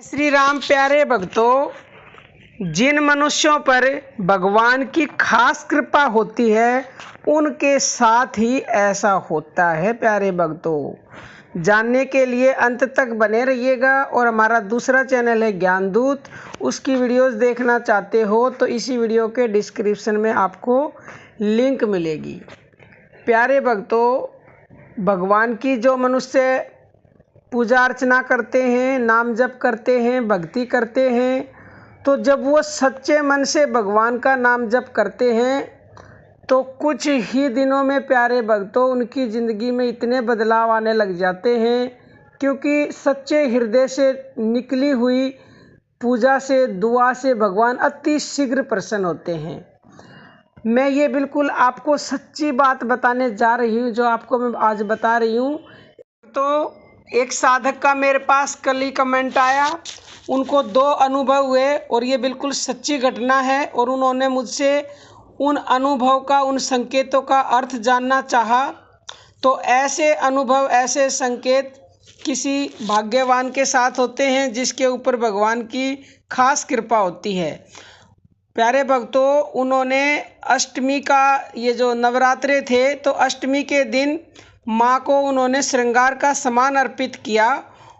श्री राम प्यारे भक्तों, जिन मनुष्यों पर भगवान की खास कृपा होती है उनके साथ ही ऐसा होता है। प्यारे भक्तों, जानने के लिए अंत तक बने रहिएगा। और हमारा दूसरा चैनल है ज्ञान दूत, उसकी वीडियोस देखना चाहते हो तो इसी वीडियो के डिस्क्रिप्शन में आपको लिंक मिलेगी। प्यारे भक्तों, भगवान की जो मनुष्य पूजा अर्चना करते हैं, नाम जप करते हैं, भक्ति करते हैं, तो जब वो सच्चे मन से भगवान का नाम जप करते हैं तो कुछ ही दिनों में प्यारे भक्तों उनकी ज़िंदगी में इतने बदलाव आने लग जाते हैं, क्योंकि सच्चे हृदय से निकली हुई पूजा से, दुआ से भगवान अति शीघ्र प्रसन्न होते हैं। मैं ये बिल्कुल आपको सच्ची बात बताने जा रही हूँ, जो आपको मैं आज बता रही हूँ। तो एक साधक का मेरे पास कल ही कमेंट आया, उनको 2 अनुभव हुए और ये बिल्कुल सच्ची घटना है। और उन्होंने मुझसे उन अनुभव का, उन संकेतों का अर्थ जानना चाहा। तो ऐसे अनुभव, ऐसे संकेत किसी भाग्यवान के साथ होते हैं जिसके ऊपर भगवान की खास कृपा होती है। प्यारे भक्तों, उन्होंने अष्टमी का, ये जो नवरात्रे थे, तो अष्टमी के दिन माँ को उन्होंने श्रृंगार का सामान अर्पित किया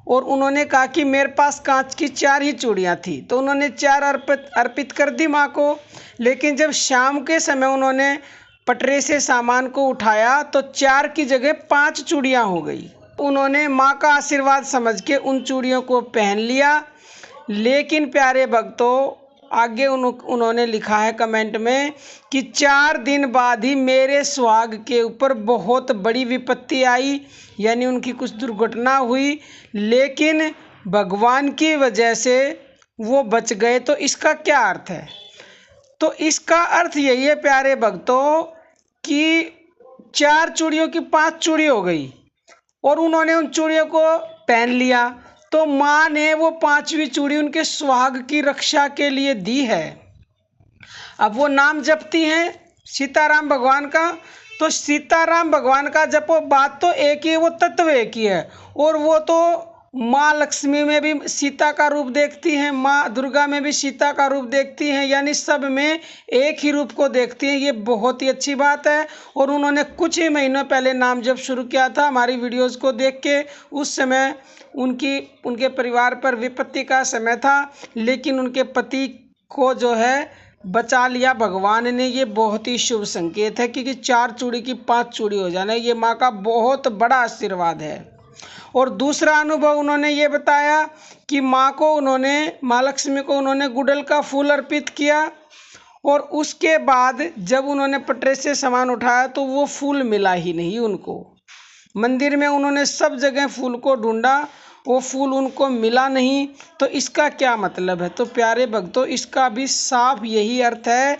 और उन्होंने कहा कि मेरे पास कांच की 4 ही चूड़ियाँ थी, तो उन्होंने 4 अर्पित कर दी माँ को। लेकिन जब शाम के समय उन्होंने पटरे से सामान को उठाया तो 4 की जगह 5 चूड़ियाँ हो गई। उन्होंने माँ का आशीर्वाद समझ के उन चूड़ियों को पहन लिया। लेकिन प्यारे भक्तों, आगे उन्होंने लिखा है कमेंट में कि 4 दिन बाद ही मेरे सुहाग के ऊपर बहुत बड़ी विपत्ति आई, यानी उनकी कुछ दुर्घटना हुई, लेकिन भगवान की वजह से वो बच गए। तो इसका क्या अर्थ है? तो इसका अर्थ यही है प्यारे भक्तों कि 4 चूड़ियों की 5 चूड़ी हो गई और उन्होंने उन चूड़ियों को पहन लिया, तो माँ ने वो 5वीं चूड़ी उनके सुहाग की रक्षा के लिए दी है। अब वो नाम जपती हैं सीताराम भगवान का, तो सीताराम भगवान का जपो, बात तो एक ही है, वो तत्व एक ही है। और वो तो माँ लक्ष्मी में भी सीता का रूप देखती हैं, माँ दुर्गा में भी सीता का रूप देखती हैं, यानी सब में एक ही रूप को देखती हैं। ये बहुत ही अच्छी बात है। और उन्होंने कुछ ही महीनों पहले नाम जप शुरू किया था। हमारी वीडियोस को देख के उस समय उनके परिवार पर विपत्ति का समय था, लेकिन उनके पति को जो है बचा लिया भगवान ने। ये बहुत ही शुभ संकेत है, क्योंकि 4 चूड़ी की 5 चूड़ी हो जाना, ये माँ का बहुत बड़ा आशीर्वाद है। और दूसरा अनुभव उन्होंने ये बताया कि माँ लक्ष्मी को उन्होंने गुड़हल का फूल अर्पित किया और उसके बाद जब उन्होंने पटरे से सामान उठाया तो वो फूल मिला ही नहीं उनको। मंदिर में उन्होंने सब जगह फूल को ढूंढा, वो फूल उनको मिला नहीं। तो इसका क्या मतलब है? तो प्यारे भक्तों, इसका भी साफ यही अर्थ है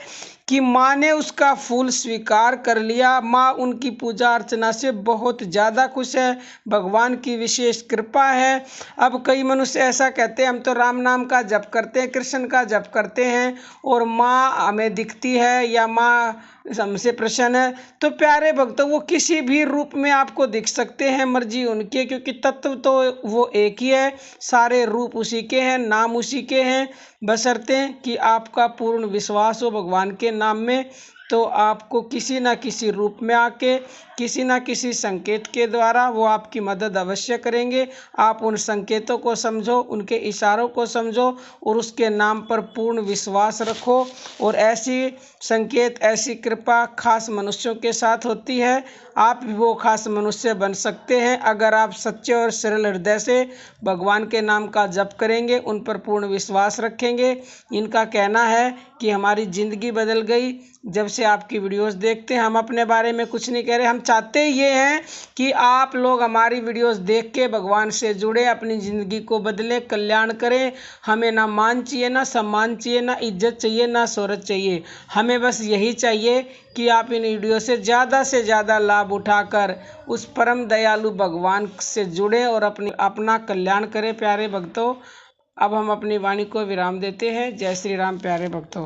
कि माँ ने उसका फूल स्वीकार कर लिया। माँ उनकी पूजा अर्चना से बहुत ज़्यादा खुश है, भगवान की विशेष कृपा है। अब कई मनुष्य ऐसा कहते हैं, हम तो राम नाम का जप करते हैं, कृष्ण का जप करते हैं और माँ हमें दिखती है या माँ हमसे प्रसन्न है। तो प्यारे भक्तों, वो किसी भी रूप में आपको दिख सकते हैं, मर्जी उनकी, क्योंकि तत्व तो वो एक ही है, सारे रूप उसी के हैं, नाम उसी के हैं, बशर्ते कि आपका पूर्ण विश्वास हो भगवान के नाम में। तो आपको किसी ना किसी रूप में आके, किसी ना किसी संकेत के द्वारा वो आपकी मदद अवश्य करेंगे। आप उन संकेतों को समझो, उनके इशारों को समझो और उसके नाम पर पूर्ण विश्वास रखो। और ऐसी संकेत, ऐसी कृपा खास मनुष्यों के साथ होती है। आप भी वो खास मनुष्य बन सकते हैं अगर आप सच्चे और सरल हृदय से भगवान के नाम का जप करेंगे, उन पर पूर्ण विश्वास रखेंगे। इनका कहना है कि हमारी ज़िंदगी बदल गई जब से आपकी वीडियोस देखते हैं। हम अपने बारे में कुछ नहीं कह रहे, हम चाहते ये हैं कि आप लोग हमारी वीडियोस देख के भगवान से जुड़े, अपनी ज़िंदगी को बदले, कल्याण करें। हमें ना मान चाहिए, ना सम्मान चाहिए, ना इज्जत चाहिए, ना शोहरत चाहिए। हमें बस यही चाहिए कि आप इन वीडियो से ज़्यादा लाभ उठाकर उस परम दयालु भगवान से जुड़ें और अपना कल्याण करें। प्यारे भक्तों, अब हम अपनी वाणी को विराम देते हैं। जय श्री राम प्यारे भक्तों।